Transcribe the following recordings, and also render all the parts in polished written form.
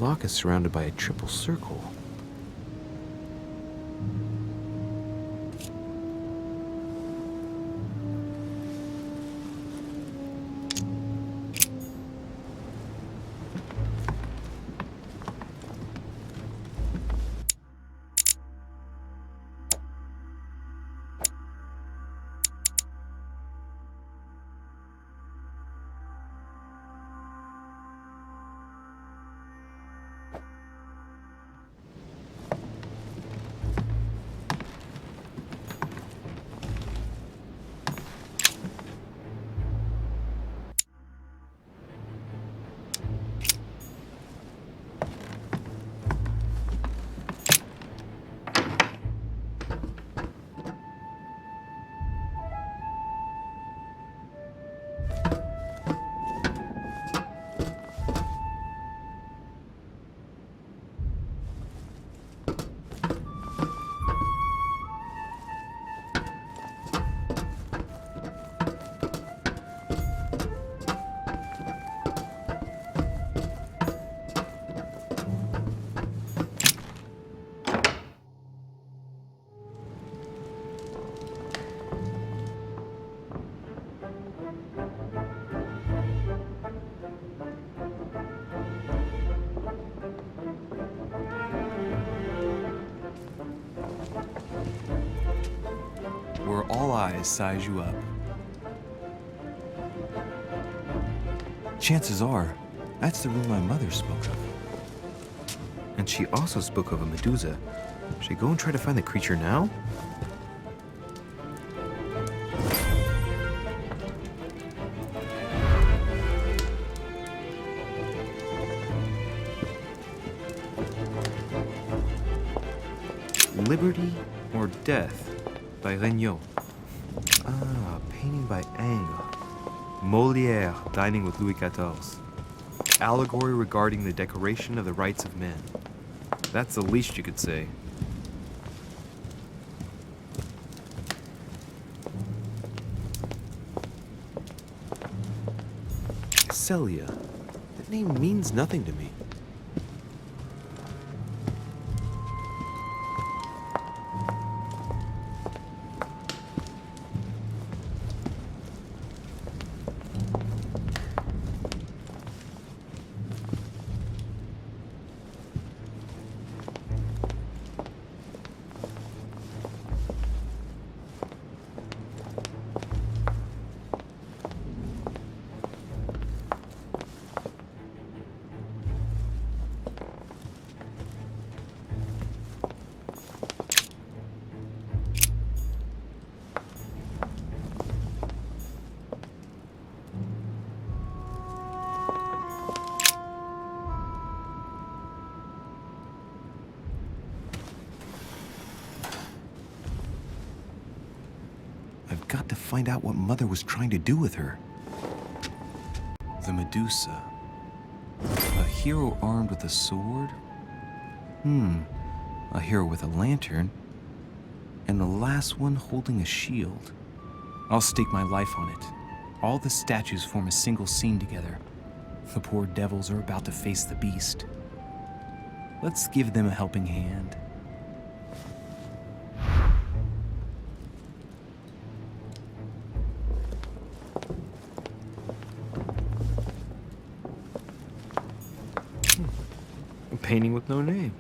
clock is surrounded by a triple circle. Where all eyes size you up. Chances are, that's the room my mother spoke of. And she also spoke of a Medusa. Should I go and try to find the creature now? Liberty or Death by Regnault. Ah, painting by Ingres. Molière dining with Louis XIV. Allegory regarding the decoration of the rights of men. That's the least you could say. Celia. That name means nothing to me. Got to find out what Mother was trying to do with her. The Medusa. A hero armed with a sword? A hero with a lantern. And the last one holding a shield. I'll stake my life on it. All the statues form a single scene together. The poor devils are about to face the beast. Let's give them a helping hand. Painting with no name.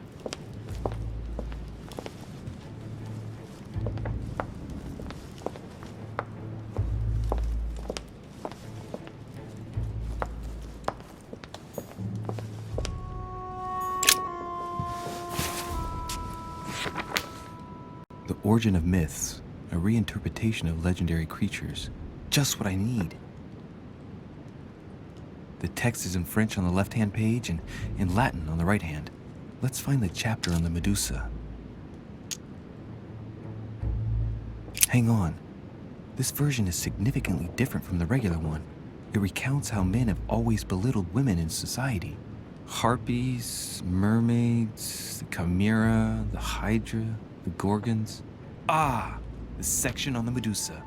The Origin of Myths, a reinterpretation of legendary creatures. Just what I need. The text is in French on the left-hand page and in Latin on the right hand. Let's find the chapter on the Medusa. Hang on. This version is significantly different from the regular one. It recounts how men have always belittled women in society. Harpies, mermaids, the chimera, the hydra, the gorgons. Ah, the section on the Medusa.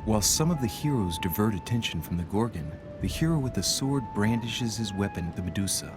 While some of the heroes divert attention from the gorgon, the hero with the sword brandishes his weapon at the Medusa.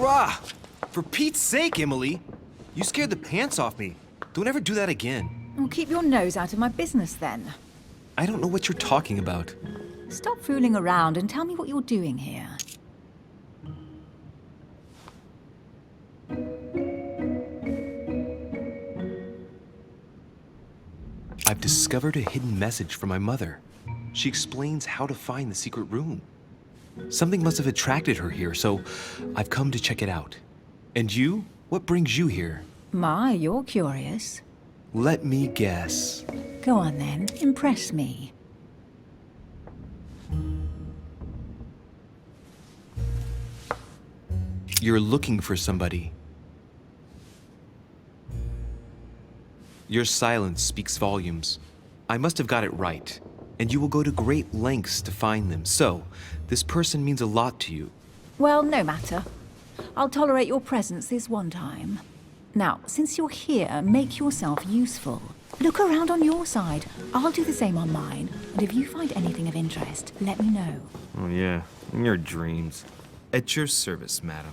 Rah! For Pete's sake, Emily! You scared the pants off me. Don't ever do that again. Well, keep your nose out of my business then. I don't know what you're talking about. Stop fooling around and tell me what you're doing here. I've discovered a hidden message from my mother. She explains how to find the secret room. Something must have attracted her here, so I've come to check it out. And you? What brings you here? My, you're curious. Let me guess. Go on then, impress me. You're looking for somebody. Your silence speaks volumes. I must have got it right, and you will go to great lengths to find them. So, this person means a lot to you. Well, no matter. I'll tolerate your presence this one time. Now, since you're here, make yourself useful. Look around on your side. I'll do the same on mine. And if you find anything of interest, let me know. Oh yeah, in your dreams. At your service, madam.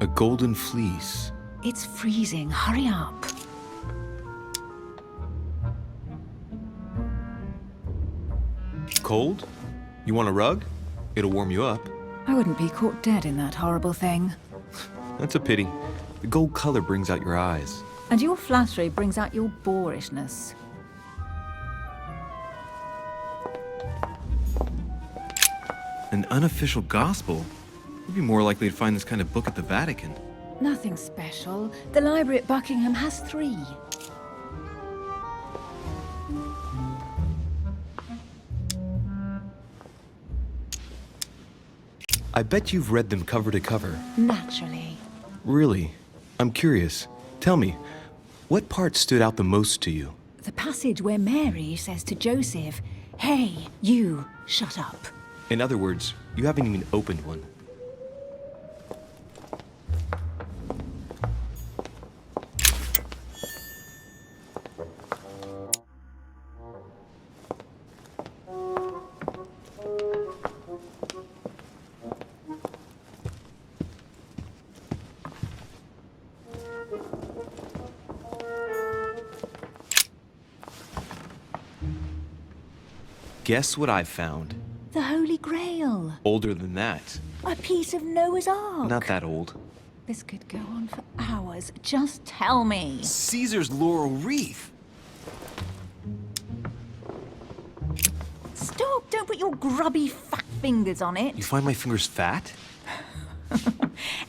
A golden fleece. It's freezing. Hurry up. Cold? You want a rug? It'll warm you up. I wouldn't be caught dead in that horrible thing. That's a pity. The gold color brings out your eyes. And your flattery brings out your boorishness. An unofficial gospel? You'd be more likely to find this kind of book at the Vatican. Nothing special. The library at Buckingham has 3. I bet you've read them cover to cover. Naturally. Really? I'm curious. Tell me, what part stood out the most to you? The passage where Mary says to Joseph, "Hey, you, shut up." In other words, you haven't even opened one. Guess what I found? The Holy Grail. Older than that. A piece of Noah's Ark. Not that old. This could go on for hours. Just tell me. Caesar's laurel wreath. Stop! Don't put your grubby fat fingers on it. You find my fingers fat?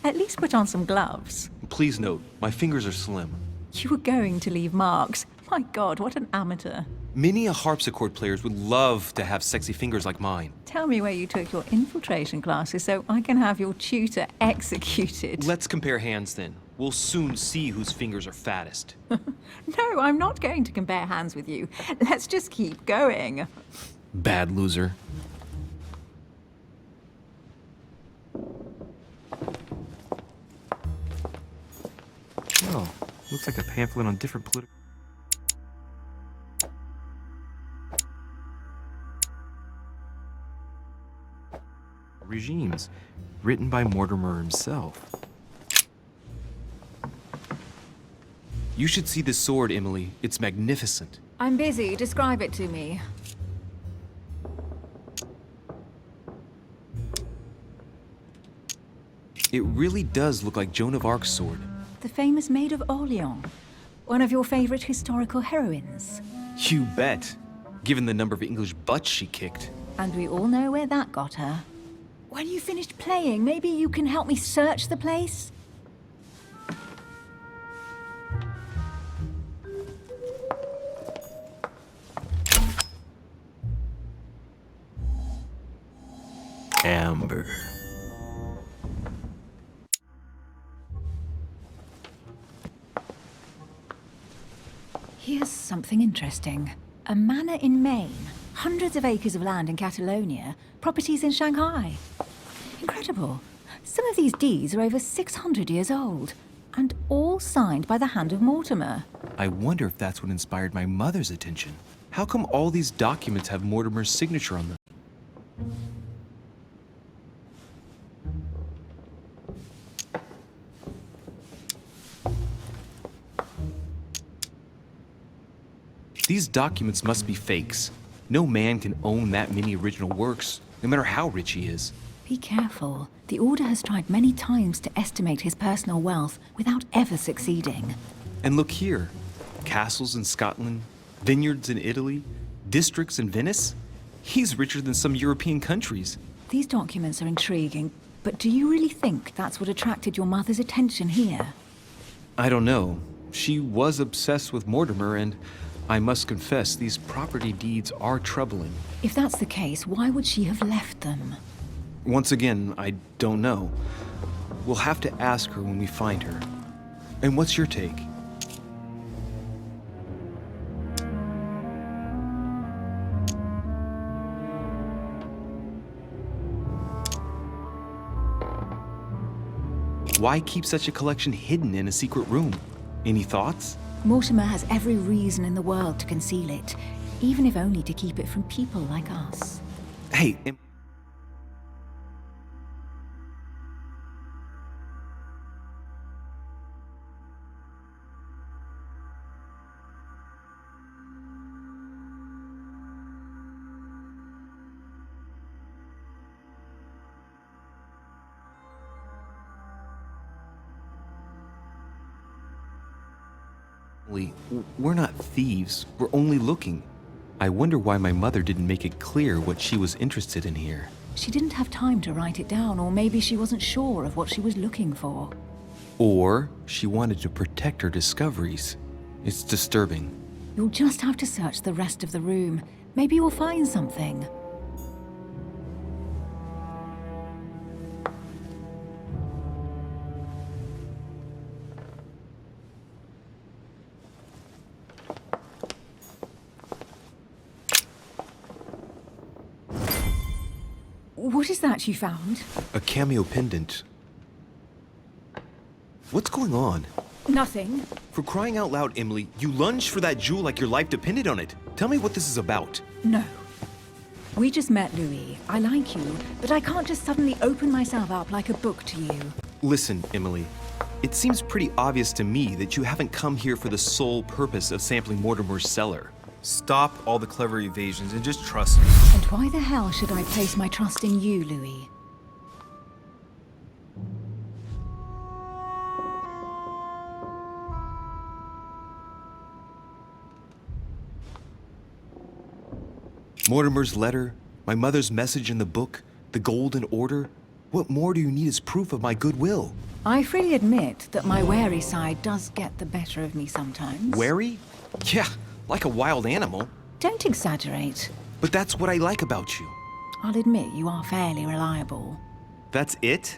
At least put on some gloves. Please note, my fingers are slim. You were going to leave marks. My God, what an amateur. Many a harpsichord players would love to have sexy fingers like mine. Tell me where you took your infiltration classes so I can have your tutor executed. Let's compare hands then. We'll soon see whose fingers are fattest. No, I'm not going to compare hands with you. Let's just keep going. Bad loser. Oh, looks like a pamphlet on different political... regimes, written by Mortimer himself. You should see this sword, Emily. It's magnificent. I'm busy. Describe it to me. It really does look like Joan of Arc's sword. The famous Maid of Orleans. One of your favorite historical heroines. You bet, given the number of English butts she kicked. And we all know where that got her. When you finished playing, maybe you can help me search the place? Amber. Here's something interesting. A manor in Maine, hundreds of acres of land in Catalonia, properties in Shanghai. Incredible. Some of these deeds are over 600 years old, and all signed by the hand of Mortimer. I wonder if that's what inspired my mother's attention. How come all these documents have Mortimer's signature on them? These documents must be fakes. No man can own that many original works, no matter how rich he is. Be careful. The Order has tried many times to estimate his personal wealth without ever succeeding. And look here. Castles in Scotland, vineyards in Italy, districts in Venice. He's richer than some European countries. These documents are intriguing, But do you really think that's what attracted your mother's attention here? I don't know. She was obsessed with Mortimer, and I must confess, these property deeds are troubling. If that's the case, why would she have left them? Once again, I don't know. We'll have to ask her when we find her. And what's your take? Why keep such a collection hidden in a secret room? Any thoughts? Mortimer has every reason in the world to conceal it, even if only to keep it from people like us. Hey, we're not thieves. We're only looking. I wonder why my mother didn't make it clear what she was interested in here. She didn't have time to write it down, or maybe she wasn't sure of what she was looking for. Or she wanted to protect her discoveries. It's disturbing. You'll just have to search the rest of the room. Maybe you'll find something. What is that you found? A cameo pendant. What's going on? Nothing. For crying out loud, Emily, you lunged for that jewel like your life depended on it. Tell me what this is about. No. We just met, Louis. I like you, but I can't just suddenly open myself up like a book to you. Listen, Emily. It seems pretty obvious to me that you haven't come here for the sole purpose of sampling Mortimer's cellar. Stop all the clever evasions and just trust me. And why the hell should I place my trust in you, Louis? Mortimer's letter, my mother's message in the book, the Golden Order. What more do you need as proof of my goodwill? I freely admit that my wary side does get the better of me sometimes. Wary? Yeah, like a wild animal. Don't exaggerate. But that's what I like about you. I'll admit you are fairly reliable. That's it?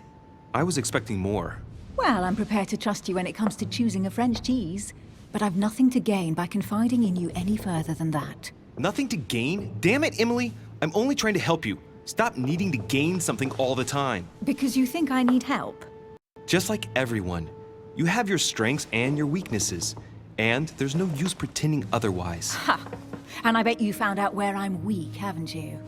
I was expecting more. Well, I'm prepared to trust you when it comes to choosing a French cheese, but I've nothing to gain by confiding in you any further than that. Nothing to gain? Damn it, Emily! I'm only trying to help you. Stop needing to gain something all the time. Because you think I need help? Just like everyone, you have your strengths and your weaknesses, and there's no use pretending otherwise. Ha! And I bet you found out where I'm weak, haven't you?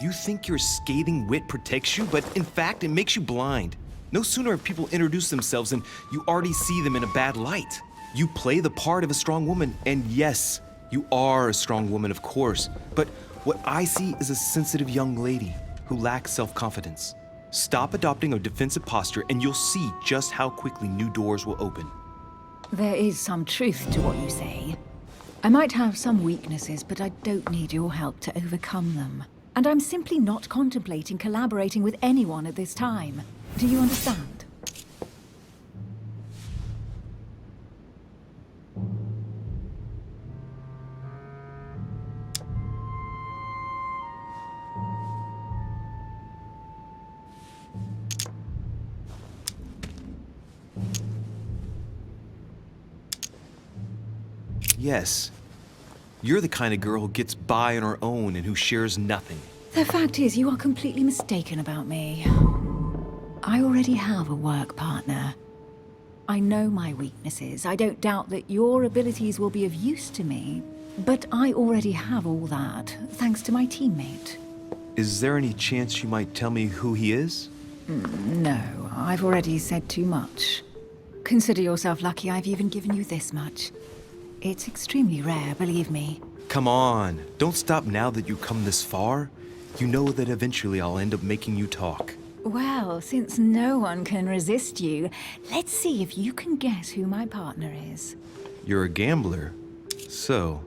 You think your scathing wit protects you, but in fact, it makes you blind. No sooner have people introduced themselves than you already see them in a bad light. You play the part of a strong woman, and yes, you are a strong woman, of course, but what I see is a sensitive young lady who lacks self-confidence. Stop adopting a defensive posture, and you'll see just how quickly new doors will open. There is some truth to what you say. I might have some weaknesses, but I don't need your help to overcome them. And I'm simply not contemplating collaborating with anyone at this time. Do you understand? Yes, you're the kind of girl who gets by on her own and who shares nothing. The fact is, you are completely mistaken about me. I already have a work partner. I know my weaknesses. I don't doubt that your abilities will be of use to me, but I already have all that, thanks to my teammate. Is there any chance you might tell me who he is? No, I've already said too much. Consider yourself lucky I've even given you this much. It's extremely rare, believe me. Come on, don't stop now that you've come this far. You know that eventually I'll end up making you talk. Well, since no one can resist you, let's see if you can guess who my partner is. You're a gambler. So,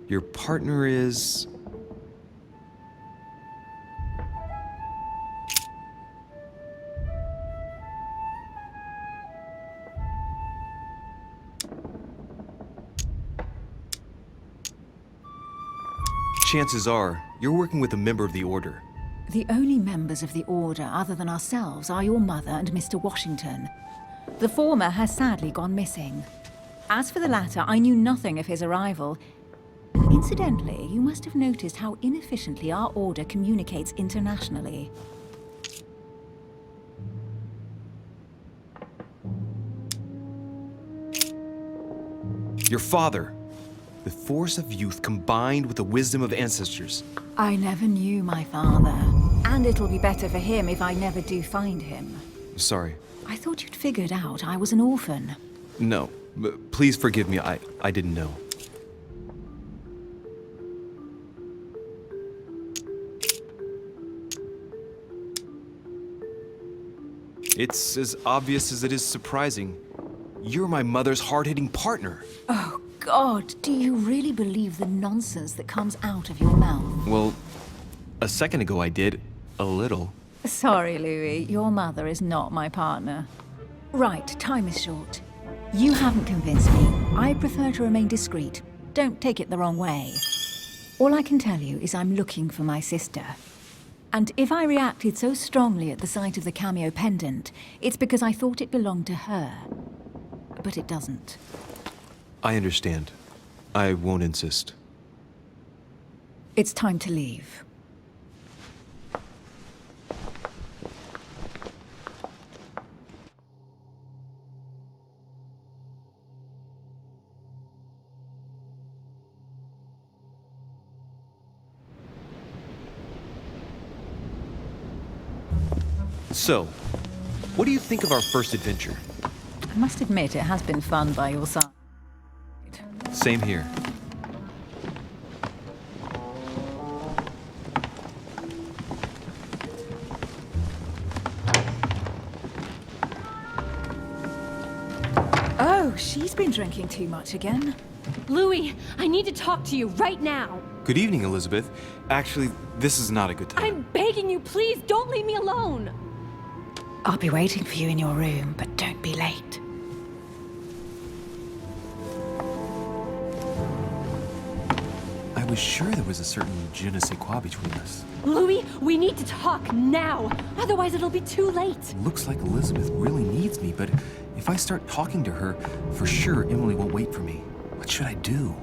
your partner is... Chances are, you're working with a member of the Order. The only members of the Order other than ourselves are your mother and Mr. Washington. The former has sadly gone missing. As for the latter, I knew nothing of his arrival. Incidentally, you must have noticed how inefficiently our Order communicates internationally. Your father. The force of youth combined with the wisdom of ancestors. I never knew my father. And it'll be better for him if I never do find him. Sorry. I thought you'd figured out I was an orphan. No. Please forgive me. I didn't know. It's as obvious as it is surprising. You're my mother's hard-hitting partner. Oh, God, do you really believe the nonsense that comes out of your mouth? Well, a second ago I did. A little. Sorry, Louis, your mother is not my partner. Right, time is short. You haven't convinced me. I prefer to remain discreet. Don't take it the wrong way. All I can tell you is I'm looking for my sister. And if I reacted so strongly at the sight of the cameo pendant, it's because I thought it belonged to her. But it doesn't. I understand. I won't insist. It's time to leave. So, what do you think of our first adventure? I must admit, it has been fun by your side. Same here. Oh, she's been drinking too much again. Louis, I need to talk to you right now. Good evening, Elizabeth. Actually, this is not a good time. I'm begging you, please don't leave me alone. I'll be waiting for you in your room, but don't be late. I was sure there was a certain je ne sais quoi between us. Louis, we need to talk now. Otherwise, it'll be too late. Looks like Elizabeth really needs me, but if I start talking to her, for sure Emily won't wait for me. What should I do?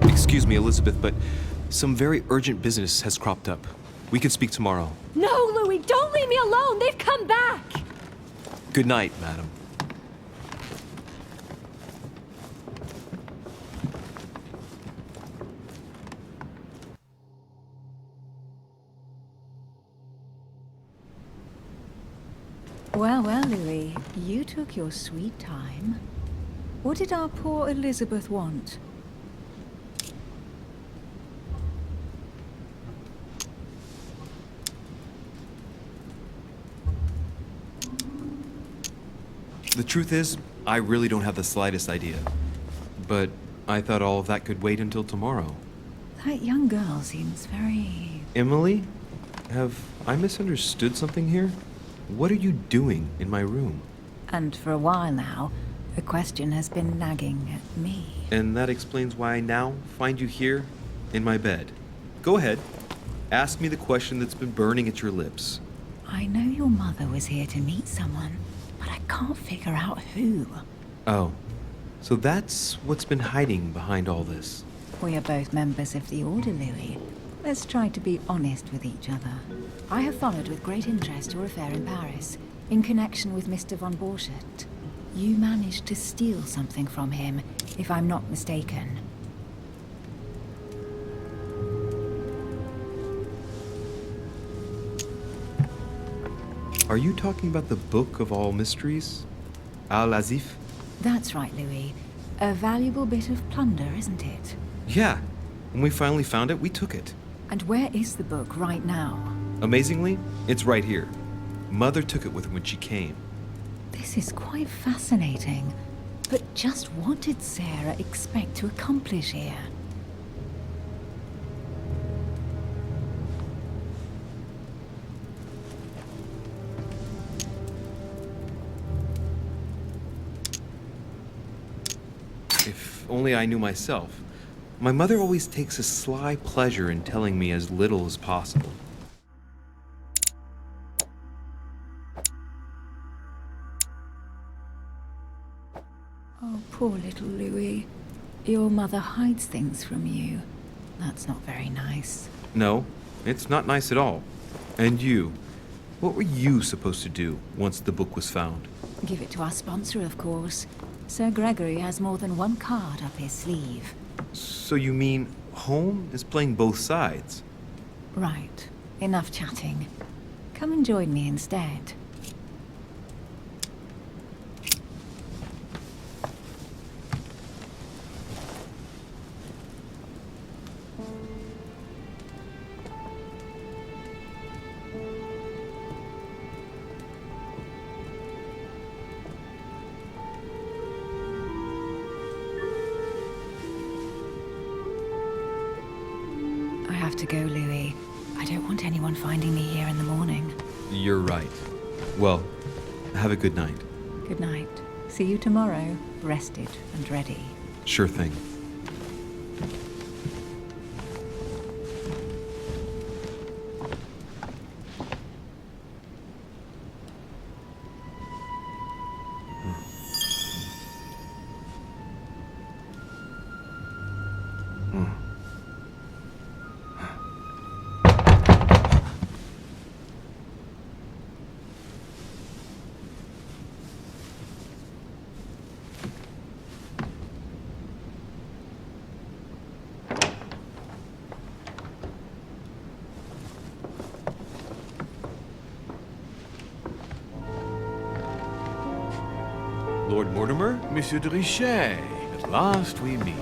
Excuse me, Elizabeth, but some very urgent business has cropped up. We can speak tomorrow. No, Louis, don't leave me alone. They've come back. Good night, madam. Well, well, Louis, you took your sweet time. What did our poor Elizabeth want? The truth is, I really don't have the slightest idea. But I thought all of that could wait until tomorrow. That young girl seems very... Emily? Have I misunderstood something here? What are you doing in my room? And for a while now, the question has been nagging at me. And that explains why I now find you here in my bed. Go ahead. Ask me the question that's been burning at your lips. I know your mother was here to meet someone, but I can't figure out who. Oh, so that's what's been hiding behind all this. We are both members of the Order, Louis. Let's try to be honest with each other. I have followed with great interest your affair in Paris, in connection with Mr. von Borchardt. You managed to steal something from him, if I'm not mistaken. Are you talking about the Book of All Mysteries? Al-Azif? That's right, Louis. A valuable bit of plunder, isn't it? Yeah. When we finally found it, we took it. And where is the book right now? Amazingly, it's right here. Mother took it with her when she came. This is quite fascinating. But just what did Sarah expect to accomplish here? If only I knew myself. My mother always takes a sly pleasure in telling me as little as possible. Oh, poor little Louis. Your mother hides things from you. That's not very nice. No, it's not nice at all. And you? What were you supposed to do once the book was found? Give it to our sponsor, of course. Sir Gregory has more than one card up his sleeve. So you mean home is playing both sides? Right. Enough chatting. Come and join me instead. I have to go, Louis. I don't want anyone finding me here in the morning. You're right. Well, have a good night. Good night. See you tomorrow, rested and ready. Sure thing. Lord Mortimer? Monsieur de Richet, at last we meet.